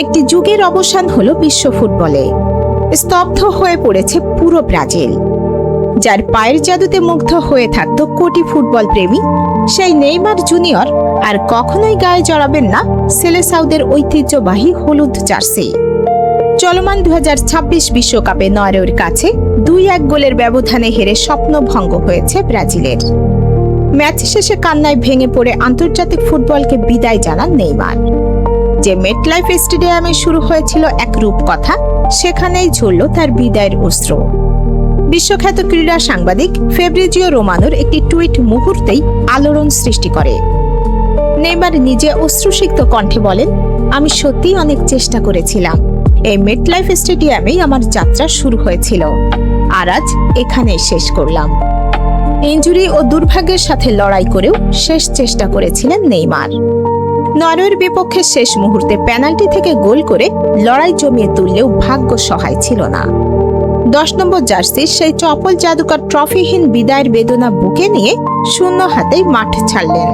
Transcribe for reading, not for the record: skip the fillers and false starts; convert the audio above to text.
একটি যুগের অবসান হলো বিশ্ব ফুটবলে। স্তব্ধ হয়ে পড়েছে পুরো ব্রাজিল। যার পায়ের জাদুতে মুগ্ধ হয়ে থাকতো কোটি ফুটবল প্রেমী, সেই নেইমার জুনিয়র আর কখনোই গায়ে জড়াবেন না সেলেসাউদের ঐতিহ্যবাহী হলুদ জার্সি। চলমান 2026 বিশ্বকাপে নরওয়ের কাছে 2-1 গোলের ব্যবধানে হেরে স্বপ্নভঙ্গ হয়েছে ব্রাজিলের। ম্যাচ শেষে কান্নায় ভেঙে পড়ে আন্তর্জাতিক ফুটবলকে বিদায় জানান নেইমার। যে মেটলাইফ স্টেডিয়ামে শুরু হয়েছিল এক রূপকথা, সেখানেই ঝরল তার বিদায়ের অস্ত্র। বিশ্বখ্যাত ক্রীড়া সাংবাদিক ফেব্রিজিও রোমানোর একটি টুইট মুহূর্তেই আলোড়ন সৃষ্টি করে। নেইমার নিজে অশ্রুসিক্ত কণ্ঠে বলেন, আমি সত্যিই অনেক চেষ্টা করেছিলাম। এই মেটলাইফ স্টেডিয়ামেই আমার যাত্রা শুরু হয়েছিল, আর আজ এখানেই শেষ করলাম। ইনজুরি ও দুর্ভাগ্যের সাথে লড়াই করেও শেষ চেষ্টা করেছিলেন নেইমার। নরওয়ের বিপক্ষে শেষ মুহূর্তে পেনাল্টি থেকে গোল করে লড়াই জমিয়ে তুললেও ভাগ্য সহায় ছিল না। 10 নম্বর জার্সির সেই চপল জাদুকর ট্রফিহীন বিদায়ের বেদনা বুকে নিয়ে শূন্য হাতেই মাঠ ছাড়লেন।